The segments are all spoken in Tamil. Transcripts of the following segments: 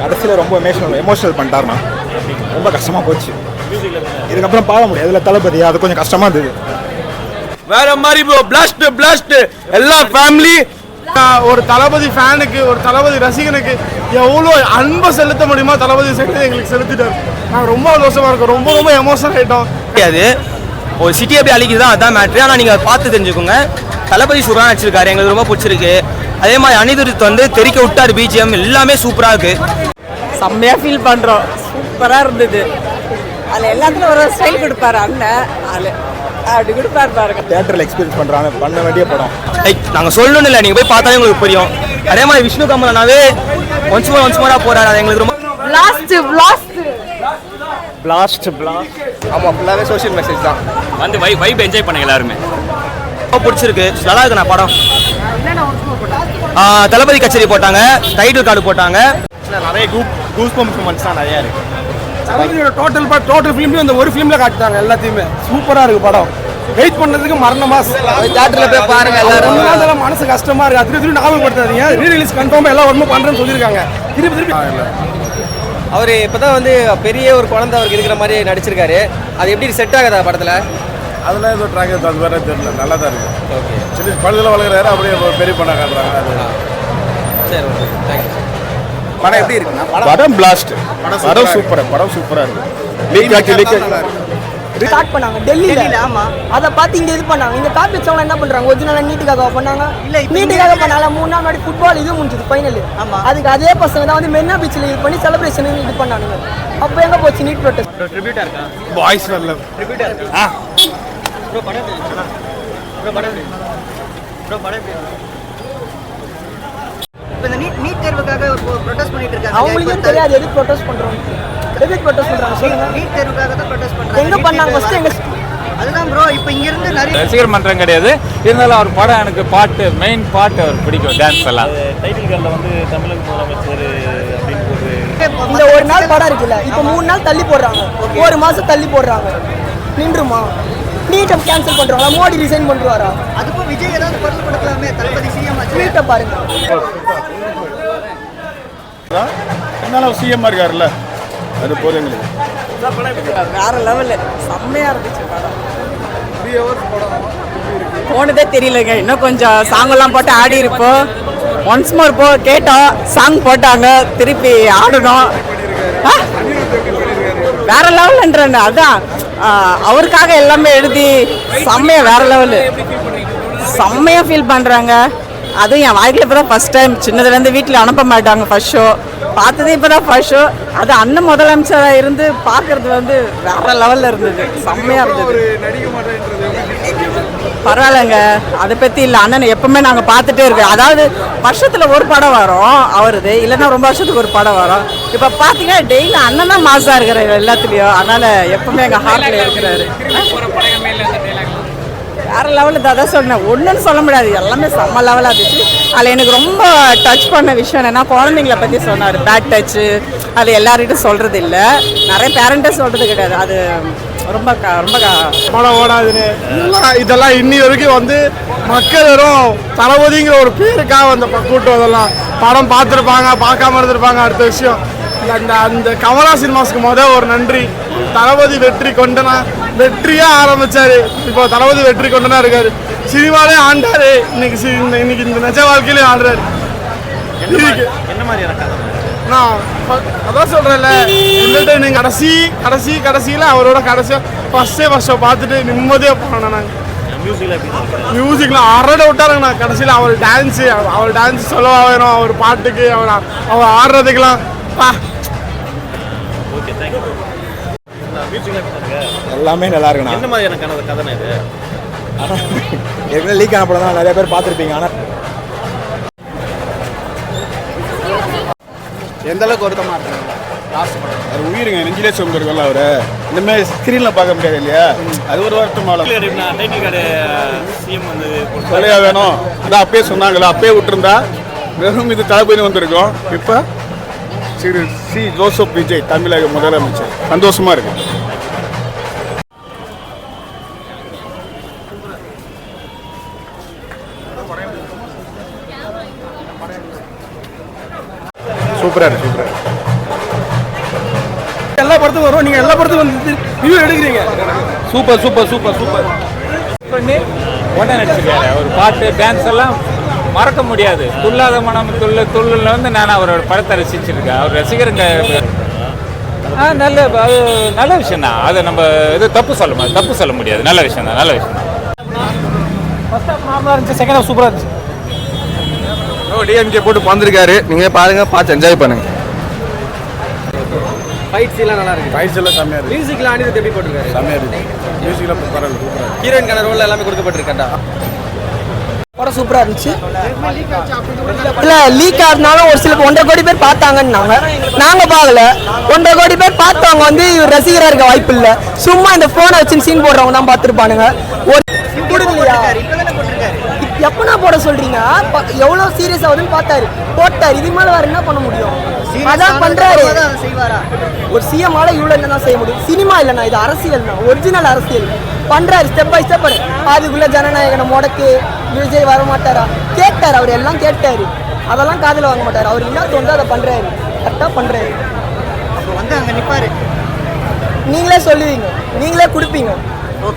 கடைசியில் ரொம்ப எமோஷனல் பண்ணிட்டாருண்ணா. ரொம்ப கஷ்டமாக போச்சு. இதுக்கப்புறம் பார்க்க முடியாது. இதில் தளபதி அது கொஞ்சம் கஷ்டமாக இருந்தது. வேற மாதிரி ப்ரோ. பிளாஸ்ட் எல்லா ஃபேமிலி. ஒரு தளபதி ஃபேனுக்கு, ஒரு தளபதி ரசிகனுக்கு எவ்வளோ அன்பை செலுத்த முடியுமா தளபதி செலுத்தி எங்களுக்கு செலுத்திட்டார். நாங்கள் ரொம்ப சந்தோஷமாக இருக்கோம். ரொம்ப எமோஷனல் ஆகிட்டோம். அது ஒரு சிட்டி எப்படி அழிக்குது தான் அதான் மேட்ரு. ஆனால் நீங்கள் பார்த்து தெரிஞ்சுக்கோங்க. தளபதி சூப்பராக நடிச்சிருக்காரு. எங்களுக்கு ரொம்ப பிடிச்சிருக்கு. அதே மாதிரி அனிருத் வந்து தெறிக்க விட்டார். பிஜிஎம் எல்லாமே சூப்பராக இருக்குது. செம்மையாக ஃபீல் பண்ணுறோம். சூப்பராக இருந்தது. அதில் எல்லாத்துலையும் ஒரு ஸ்டைல் கொடுப்பாரு அண்ணன். அதில் அப்படி கொடுப்பாரு பாருங்க. தியேட்டரில் எக்ஸ்பீரியன்ஸ் பண்ணுறாங்க. பண்ண வேண்டிய படம். லைக் நாங்கள் சொல்லணும்னு இல்லை, நீங்கள் போய் பார்த்தாலே உங்களுக்கு புரியும். அதே மாதிரி விஷ்ணு கமலனாவே ஒன்ஸ் மோராக போகிறாரு. அது எங்களுக்கு ரொம்ப பிளாஸ்ட். ஆமாம், ஃபுல்லாகவே சோஷியல் மெசேஜ் தான். வந்து வைப் என்ஜாய் பண்ண எல்லாருமே ரொம்ப பிடிச்சிருக்கு. நல்லா இருக்குண்ணா படம். தளபதி கச்சேரி போட்டாங்க, டைட்டில் கார்டு போட்டாங்க. நிறைய கூஸ் பம்ப்ஸ் தான் நிறையா இருக்குது. டோட்டல் ஃபிலிம்லையும் இந்த ஒரு ஃபிலிமில் காட்டுறாங்க. எல்லாத்தையுமே சூப்பராக இருக்குது படம். வெயிட் பண்ணதுக்கு மரணமா தியேட்டரில் போய் பாருங்க. எல்லாரும் மனசு கஷ்டமாக இருக்குது. திருப்பி ஞாபகப்படுத்தாதீங்க. ரீரிலீஸ் கன்ஃபார்மாக எல்லாம் ஒன்றும் பண்ணுறேன்னு சொல்லியிருக்காங்க. திருப்பி அவர் இப்போ தான் வந்து பெரிய ஒரு குழந்தை அவருக்கு இருக்கிற மாதிரி நடிச்சிருக்காரு. அது எப்படி செட் ஆகுதா படத்தில்? அதெல்லாம் ஏதோ ட்ராக் அது வேறு தெரியல. நல்லா தான் இருக்குது. ஓகே, சரி. படத்தில் வளர்க்குறாரு, அப்படியே பெரிய படம் காட்டுறாங்க. அது சரி, ஓகே, தேங்க்யூ. படம் எப்படி இருக்குண்ணா? படம் பிளாஸ்ட். படம் சூப்பராக இருக்குது. ஸ்டார்ட் பண்ணாங்க டெல்லியில். ஆமாம், அதை பார்த்து இங்கே இது பண்ணாங்க. இங்கே காப்பி வச்சவங்க என்ன பண்ணுறாங்க? ஒரிஜினலாக நீட்டுக்காக பண்ணாங்க. இல்லை, நீட்டுக்காக பண்ணால 3 நாள் முன்னாடி ஃபுட்பால் இது முடிஞ்சது ஃபைனல். ஆமாம், அதுக்கு அதே பசங்க தான் வந்து மெரினா பீச்சில் இது பண்ணி செலிப்ரேஷன் இது பண்ணானுங்க. அப்போ எங்கே போச்சு நீட் ப்ரொடெஸ்ட்? ட்ரிபியூட்டா இருக்கா? பாய்ஸ் வரல. ட்ரிபியூட்டா இருக்கா? ப்ரோ படம் இப்போ இந்த நீட் தேர்வுக்காக ப்ரொடெஸ்ட் பண்ணிட்டு இருக்காங்க. அவங்களுக்கும் தெரியாது எதுக்கு ப்ரொடெஸ்ட் பண்ணுறோம். எதுக்கு ப்ரொடெஸ்ட் பண்ணுறாங்க சொல்லுங்க. நீட் தேர்வுக்காக தான் ப்ரொடெஸ்ட் பண்ணுறாங்க. எங்கே பண்ணாங்க ஃபஸ்ட்டு? எங்கே அதுதான் ப்ரோ. இப்போ இங்கிருந்து நிறைய ரசிகர் மன்றம் கிடையாது. இருந்தாலும் அவர் படம் எனக்கு மெயின் பாட்டு அவர் பிடிக்கும். டான்ஸ் எல்லாம். டைட்டில் கார்டில் வந்து தமிழக முதலமைச்சர் அப்படின்னு போட்டு இந்த ஒரு நாள் படம் இருக்குல்ல, இப்போ 3 நாள் தள்ளி போடுறாங்க. 1 மாதம் தள்ளி போடுறாங்க. நின்றுமா? நீட்டை கேன்சல் பண்ணுறாங்களா? மோடி ரிசைன் பண்ணுவாரா? அதுக்கும் விஜய் ஏதாவது பொருள் கொடுக்கலாமே. தளபதி சிஎம் ஆச்சு. நீட்டை பாருங்க. என்னால சிஎம் இருக்காருல்ல, அது போதும் எங்களுக்கு. வேற லெவலு. செம்மையாக இருந்துச்சு படம். போனதே தெரியலங்க. இன்னும் கொஞ்சம் சாங்கெல்லாம் போட்டு ஆடி இருப்போம். ஒன்ஸ் மோர் கேட்டோம், சாங் போட்டாங்க, திருப்பி ஆடணும். வேற லெவல்ன்றேன். அதான் அவருக்காக எல்லாமே எழுதி செம்மையாக வேற லெவலு. செம்மையாக ஃபீல் பண்ணுறாங்க. அதுவும் என் வாழ்க்கையில் இப்போ தான் ஃபஸ்ட் டைம். சின்னதுலேருந்து வீட்டில் அனுப்ப மாட்டாங்க. ஃபர்ஸ்ட் ஷோ பார்த்தது இப்போ தான் ஃபர்ஸ்ட் ஷோ. அது அண்ணன் முதலமைச்சராக இருந்து பார்க்கறது வந்து வேற லெவலில் இருந்தது. செம்மையாக இருந்தது. பரவாயில்லைங்க, அதை பற்றி இல்லை. அண்ணன் எப்பவுமே நாங்கள் பார்த்துட்டே இருக்கோம். அதாவது வருஷத்தில் ஒரு படம் வரும் அவருது, இல்லைன்னா ரொம்ப வருஷத்துக்கு ஒரு படம் வரும். இப்போ பார்த்தீங்கன்னா டெய்லி அண்ணன் தான் மாசாக இருக்கிறாரு எல்லாத்துலேயும். அதனால் எப்பவுமே எங்கள் ஹார்ட்டில் இருக்கிறாரு. வேறு லெவலில் தான் சொன்னேன். ஒன்றுன்னு சொல்ல முடியாது, எல்லாமே செம்ம லெவலாக இருந்துச்சு. அதில் எனக்கு ரொம்ப டச் பண்ண விஷயம் என்னென்னா, குழந்தைங்கள பற்றி சொன்னார். பேட் டச்சு அது எல்லார்கிட்டும் சொல்கிறது இல்லை, நிறைய பேரண்ட்டே சொல்கிறது கிடையாது. அது ரொம்ப படம் ஓடாதுன்னு இதெல்லாம் இன்னி வரைக்கும் வந்து மக்கள் வெறும் தளபதிங்கிற ஒரு பேருக்காக வந்த கூட்டம். அதெல்லாம் படம் பார்த்துருப்பாங்க, பார்க்காம இருந்திருப்பாங்க. அடுத்த விஷயம் அந்த கமலா சினிமாஸ்க்கு ஒரு நன்றி. தளபதி வெற்றி கொண்டனா வெற்றியா ஆரம்பிச்சாரு. இப்போ தளபதி வெற்றி கொண்டனா இருக்காரு. சினிமாலே ஆண்டாரு. இன்னைக்கு இந்த நிஜ வாழ்க்கையிலே ஆடுறாரு. என்ன மாதிரியான கதை? நான் அதான் சொல்றேன்ல, என்டர்டைனிங். கடைசியில் அவரோட ஃபர்ஸ்ட் ஷோ பார்த்துட்டு நிம்மதியாக போனேன். நாங்கள் மியூசிக்லாம் அரட விட்டாருங்கண்ணா. கடைசியில் அவர் டான்ஸ் சொல்லவா வேணும். அவர் பாட்டுக்கு அவர் ஆடுறதுக்கெல்லாம் எல்லாமே நல்லா இருக்குண்ணா. என்ன மாதிரியான கதை இது? ஏற்கனவே லீக் ஆன படம் தான் நிறைய பேர் பார்த்துருப்பீங்க. ஆனால் எந்த அளவுக்கு வருத்தமாக இருக்காங்க லாஸ்ட் படம். அது உயிருங்க, நெஞ்சிலே சுமந்துருக்கோம்ல. அவர் இனிமேல் ஸ்க்ரீனில் பார்க்க முடியாது இல்லையா? அது ஒரு வருத்தமால. டைட்டில் கார்டு சிஎம் வந்து சொல்லையா வேணும். அதான் அப்பயே சொன்னாங்களா, அப்பயே விட்டுருந்தா வெறும் இது தளபதி வந்திருக்கோம். இப்போ சி ஜோசப் விஜய் தமிழக முதலமைச்சர். சந்தோஷமா இருக்கு. சூப்பராக இருக்கு. படத்துக்கு வரும், நீங்கள் எல்லா படத்துக்கும் வந்து ரிவ்யூ எடுக்கிறீங்க. சூப்பர் சூப்பர் சூப்பர் சூப்பர் பண்ணி உடனே நடிச்சிருக்காரு. அவர் பாட்டு டான்ஸ் எல்லாம் மறக்க முடியாது. துள்ளாத மனம் துள்ளுல வந்து நான் அவரோட படத்தை ரசிச்சிருக்கேன். அவர் ரசிகருங்க நல்ல அது நல்ல விஷயம் தான். அதை நம்ம இது தப்பு சொல்ல முடியாது. நல்ல விஷயம் தான், நல்ல விஷயம் தான். ஃபர்ஸ்ட் ஹாஃப் நார்மலாக இருந்துச்சு, செகண்ட் ஹாஃப் சூப்பராக இருந்துச்சு. டிஎம்கே போட்டு வந்திருக்காரு, நீங்கள் பாருங்க, பார்த்து என்ஜாய் பண்ணுங்க. ஃபைட்ஸ் எல்லாம் நல்லா இருக்கு. ஃபைட்ஸ் எல்லாம் செம்மையாக இருக்குது. மியூசிக்லாம் அனிருத் எப்படி போட்டிருக்காரு? செம்மையாக இருக்குது. மியூசிக்லாம் பரவாயில்ல, சூப்பராக. ஹீரோயின்கான ரோல் எல்லாமே கொடுக்கப்பட்டிருக்காண்டா? படம் சூப்பராக இருந்துச்சு. இல்லை லீக் ஆகுதுனாலும் ஒரு சில 1.5 கோடி பேர் பார்த்தாங்கன்னாங்க. நாங்கள் பார்க்கல. 1.5 கோடி பேர் பார்த்தவங்க வந்து இவர் ரசிகராக இருக்க வாய்ப்பு இல்லை. சும்மா இந்த ஃபோனை வச்சு சீன் போடுறவங்க தான் பார்த்துருப்பானுங்க. ஒரு எப்பனா போட சொல்றீங்க? எவ்வளோ சீரியஸ் ஆகுதுன்னு பார்த்தாரு, போட்டார். இதுக்கு மேலே வேற என்ன பண்ண முடியும்? அதான் பண்றாரு. ஒரு சிஎம்மால இவ்வளோ என்ன செய்ய முடியும்? சினிமா இல்லைண்ணா, இது அரசியல் தான், ஒரிஜினல் அரசியல் பண்றாரு. Step by step. அதுக்குள்ள ஜனநாயகனை முடக்கு விஜய் வர மாட்டாரா? கேட்டார், அவர் எல்லாம் கேட்டாரு. அதெல்லாம் காதில் வாங்க மாட்டார். அவர் என்ன தோணுதோ அதை பண்றாரு, கரெக்டாக பண்றாரு. வந்து அங்கே நிற்பாரு. நீங்களே சொல்லுவீங்க, நீங்களே கொடுப்பீங்க.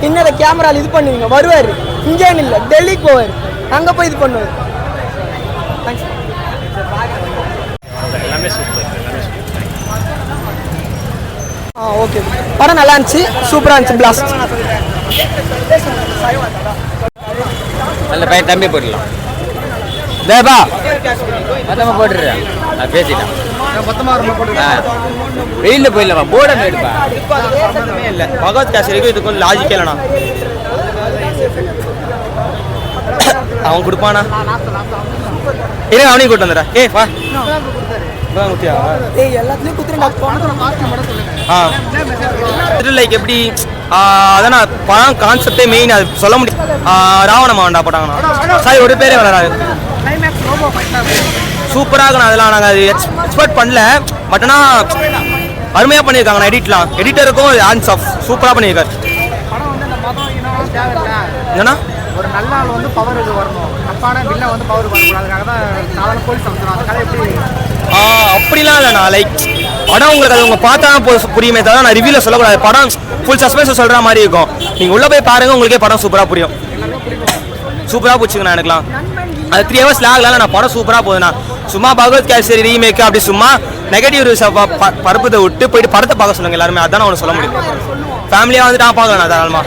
இன்னொரு கேமராவில் இது பண்ணுவீங்க. வருவார், இங்கேன்னு இல்லை, டெல்லிக்கு போவார், அங்கே போய் இது பண்ணுவார். தேங்க்ஸ். எல்லாமே சூப்பர். ஓகே, படம் நல்லா இருந்துச்சு, சூப்பராக இருந்துச்சு. பிளாஸ்ட் நல்ல பையன், தம்பி போடலாம். தேபா மொத்தமாக போட்டுடுறேன், நான் பேசிட்டேன். வெயிலில் போயிடலாமா? போர்டை எடுப்பா இல்லை பகவத் கேசரிக்கும் இதுக்கும் லாஜிக்கே இல்லைண்ணா. அவன் கொடுப்பானா? இல்லை அவனையும் கூட்டு வந்துடுறேன். வா குத்தியா? எல்லாத்துலேயும் குத்துறேன். லைக் எப்படி அதான் படம் கான்செப்டே மெயின், அது சொல்ல முடியும். ராவணமா வேண்டா போட்டாங்கண்ணா. சாரி, ஒரு பேரே வராது. சூப்பராக இருக்கணும். அதெல்லாம் நாங்கள் அது எக்ஸ்பெக்ட் பண்ணல. பட் ஆனால் அருமையாக பண்ணியிருக்காங்கண்ணா. எடிட்டருக்கும் ஹேண்ட்ஸ் ஆஃப், சூப்பராக பண்ணியிருக்காரு. என்னன்னா ஒரு நல்ல ஆள் வந்து பவர் இது வரணும், தப்பான வில்ல வந்து பவர் வரணும். அதுக்காக தான் சாதாரண போலீஸ் அமைச்சரும் அந்த கதை எப்படி? அப்படிலாம் இல்லைண்ணா. லைக் படம் உங்களுக்கு அது உங்க பார்த்தா புரியுமே தவிர நான் ரிவ்யூவில் சொல்லக்கூடாது. படம் ஃபுல் சஸ்பென்ஸ் சொல்கிற மாதிரி இருக்கும். நீங்கள் உள்ளே போய் பாருங்கள், உங்களுக்கே படம் சூப்பராக புரியும். சூப்பராக பிடிச்சிங்கண்ணா. எனக்குலாம் அது 3 hours லாகலாம். நான் படம் சூப்பராக போகுதுண்ணா. சும்மா பகவத் கேசரி ரீமேக் அப்படி சும்மா நெகட்டிவ் பருப்பத்தை விட்டு போயிட்டு படத்தை பார்க்க சொல்லுங்கள் எல்லாருமே. அதான் நான் ஒன்று சொல்ல முடியும். ஃபேமிலியாக வந்துட்டு நான் பார்க்கலாம் தாராளமாக.